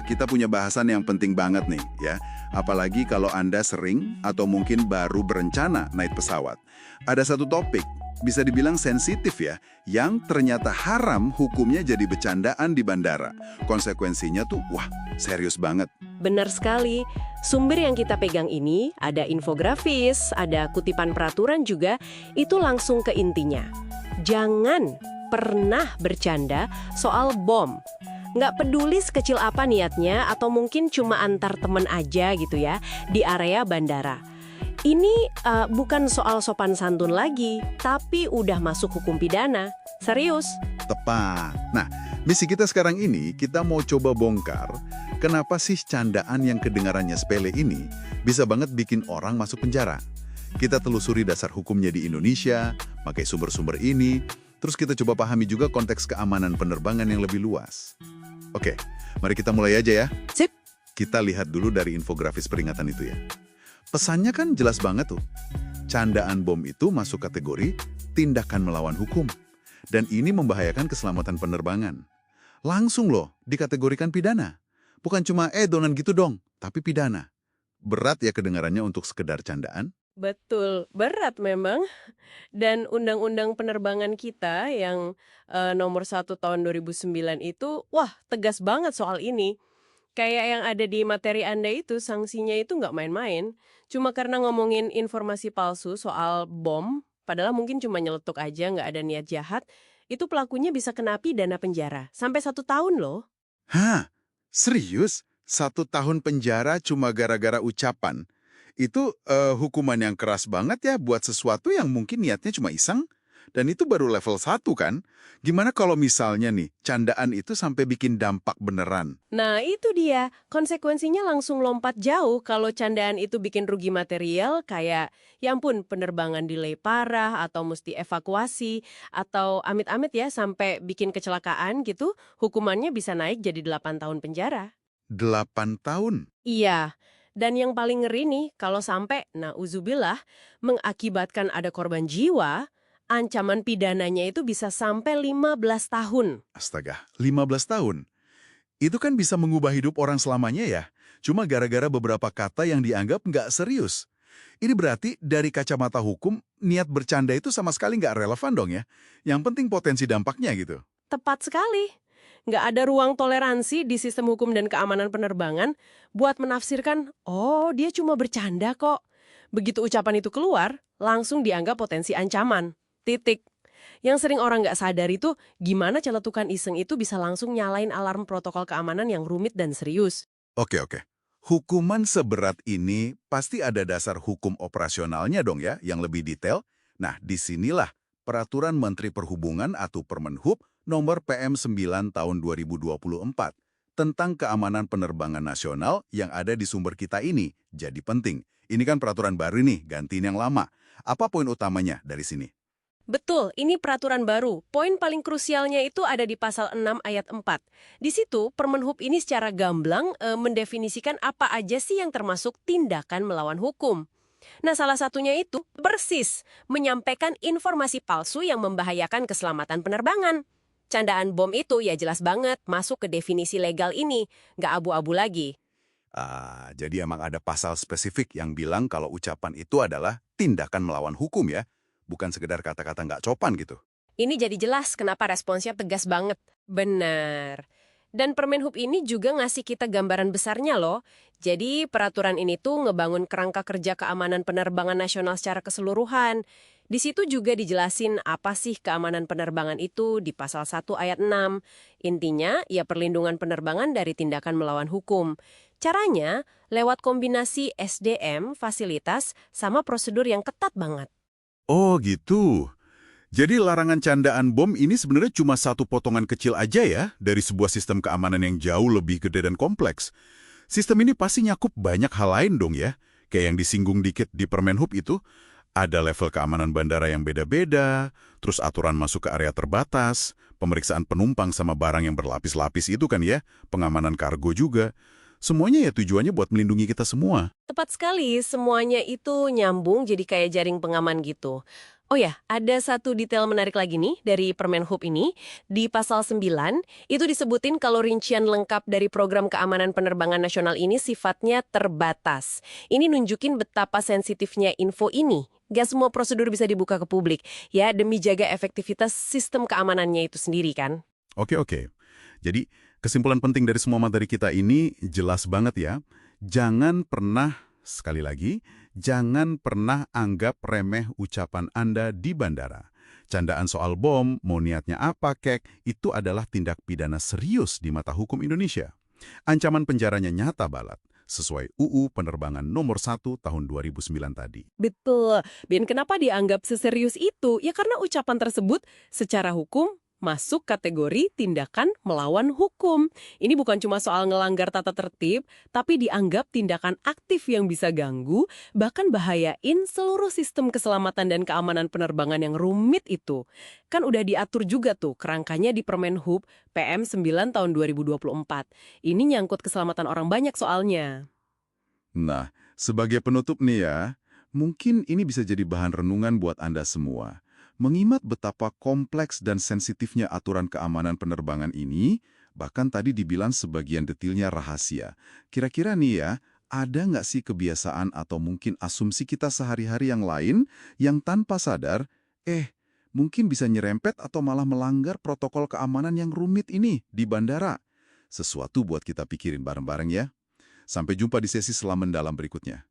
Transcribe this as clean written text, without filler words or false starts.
kita punya bahasan yang penting banget nih ya. Apalagi kalau Anda sering atau mungkin baru berencana naik pesawat. Ada satu topik, bisa dibilang sensitif ya, yang ternyata haram hukumnya jadi bercandaan di bandara. Konsekuensinya tuh, wah, serius banget. Benar sekali. Sumber yang kita pegang ini ada infografis, ada kutipan peraturan juga, itu langsung ke intinya. Jangan pernah bercanda soal bom. Nggak peduli sekecil apa niatnya atau mungkin cuma antar temen aja gitu ya, di area bandara. Ini bukan soal sopan santun lagi, tapi udah masuk hukum pidana. Serius. Tepat. Nah, misi kita sekarang ini, kita mau coba bongkar kenapa sih candaan yang kedengarannya sepele ini bisa banget bikin orang masuk penjara. Kita telusuri dasar hukumnya di Indonesia, pakai sumber-sumber ini, terus kita coba pahami juga konteks keamanan penerbangan yang lebih luas. Oke, mari kita mulai aja ya. Sip. Kita lihat dulu dari infografis peringatan itu ya. Pesannya kan jelas banget tuh. Candaan bom itu masuk kategori tindakan melawan hukum. Dan ini membahayakan keselamatan penerbangan. Langsung loh, dikategorikan pidana. Bukan cuma, donan gitu dong, tapi pidana. Berat ya kedengarannya untuk sekedar candaan? Betul, berat memang. Dan Undang-Undang Penerbangan kita yang nomor 1 tahun 2009 itu, wah tegas banget soal ini. Kayak yang ada di materi Anda itu, sanksinya itu nggak main-main. Cuma karena ngomongin informasi palsu soal bom, padahal mungkin cuma nyeletuk aja, nggak ada niat jahat, itu pelakunya bisa kena pidana penjara. Sampai 1 tahun loh. Hah? Serius? 1 tahun penjara cuma gara-gara ucapan? Itu hukuman yang keras banget ya buat sesuatu yang mungkin niatnya cuma iseng. Dan itu baru level 1 kan? Gimana kalau misalnya nih, candaan itu sampai bikin dampak beneran? Nah itu dia, konsekuensinya langsung lompat jauh kalau candaan itu bikin rugi material kayak, ya ampun penerbangan delay parah atau mesti evakuasi, atau amit-amit ya sampai bikin kecelakaan gitu, hukumannya bisa naik jadi 8 tahun penjara. 8 tahun? Iya, dan yang paling ngeri nih, kalau sampai, nauzubillah, mengakibatkan ada korban jiwa, ancaman pidananya itu bisa sampai 15 tahun. Astaga, 15 tahun? Itu kan bisa mengubah hidup orang selamanya ya? Cuma gara-gara beberapa kata yang dianggap nggak serius. Ini berarti dari kacamata hukum, niat bercanda itu sama sekali nggak relevan dong ya? Yang penting potensi dampaknya gitu. Tepat sekali. Nggak ada ruang toleransi di sistem hukum dan keamanan penerbangan buat menafsirkan, oh dia cuma bercanda kok. Begitu ucapan itu keluar, langsung dianggap potensi ancaman. Titik. Yang sering orang nggak sadar itu, gimana celetukan iseng itu bisa langsung nyalain alarm protokol keamanan yang rumit dan serius. Oke. Hukuman seberat ini pasti ada dasar hukum operasionalnya dong ya, yang lebih detail. Nah, disinilah Peraturan Menteri Perhubungan atau Permenhub nomor PM 9 tahun 2024 tentang keamanan penerbangan nasional yang ada di sumber kita ini. Jadi penting. Ini kan peraturan baru nih, gantiin yang lama. Apa poin utamanya dari sini? Betul, ini peraturan baru. Poin paling krusialnya itu ada di pasal 6 ayat 4. Di situ, Permenhub ini secara gamblang mendefinisikan apa aja sih yang termasuk tindakan melawan hukum. Nah, salah satunya itu persis menyampaikan informasi palsu yang membahayakan keselamatan penerbangan. Candaan bom itu ya jelas banget masuk ke definisi legal ini, nggak abu-abu lagi. Jadi emang ada pasal spesifik yang bilang kalau ucapan itu adalah tindakan melawan hukum ya? Bukan sekedar kata-kata nggak sopan gitu. Ini jadi jelas kenapa responsnya tegas banget. Benar. Dan Permenhub ini juga ngasih kita gambaran besarnya loh. Jadi peraturan ini tuh ngebangun kerangka kerja keamanan penerbangan nasional secara keseluruhan. Di situ juga dijelasin apa sih keamanan penerbangan itu di pasal 1 ayat 6. Intinya, ya perlindungan penerbangan dari tindakan melawan hukum. Caranya, lewat kombinasi SDM, fasilitas, sama prosedur yang ketat banget. Oh gitu. Jadi larangan candaan bom ini sebenarnya cuma satu potongan kecil aja ya dari sebuah sistem keamanan yang jauh lebih gede dan kompleks. Sistem ini pasti nyakup banyak hal lain dong ya. Kayak yang disinggung dikit di Permenhub itu, ada level keamanan bandara yang beda-beda, terus aturan masuk ke area terbatas, pemeriksaan penumpang sama barang yang berlapis-lapis itu kan ya, pengamanan kargo juga. Semuanya ya tujuannya buat melindungi kita semua. Tepat sekali, semuanya itu nyambung jadi kayak jaring pengaman gitu. Oh ya, ada satu detail menarik lagi nih dari Permen Hub ini. Di pasal 9, itu disebutin kalau rincian lengkap dari program keamanan penerbangan nasional ini sifatnya terbatas. Ini nunjukin betapa sensitifnya info ini. Gak semua prosedur bisa dibuka ke publik, ya demi jaga efektivitas sistem keamanannya itu sendiri kan. Oke, oke. Jadi, kesimpulan penting dari semua materi kita ini jelas banget ya. Jangan pernah, sekali lagi, jangan pernah anggap remeh ucapan Anda di bandara. Candaan soal bom, mau niatnya apa kek, itu adalah tindak pidana serius di mata hukum Indonesia. Ancaman penjaranya nyata balat, sesuai UU Penerbangan Nomor 1 Tahun 2009 tadi. Betul. Dan kenapa dianggap seserius itu? Ya karena ucapan tersebut secara hukum masuk kategori tindakan melawan hukum. Ini bukan cuma soal ngelanggar tata tertib, tapi dianggap tindakan aktif yang bisa ganggu, bahkan bahayain seluruh sistem keselamatan dan keamanan penerbangan yang rumit itu. Kan udah diatur juga tuh kerangkanya di Permen Hub PM 9 tahun 2024. Ini nyangkut keselamatan orang banyak soalnya. Nah, sebagai penutup nih ya, mungkin ini bisa jadi bahan renungan buat Anda semua. Mengingat betapa kompleks dan sensitifnya aturan keamanan penerbangan ini, bahkan tadi dibilang sebagian detailnya rahasia. Kira-kira nih ya, ada nggak sih kebiasaan atau mungkin asumsi kita sehari-hari yang lain yang tanpa sadar, mungkin bisa nyerempet atau malah melanggar protokol keamanan yang rumit ini di bandara? Sesuatu buat kita pikirin bareng-bareng ya. Sampai jumpa di sesi selam mendalam berikutnya.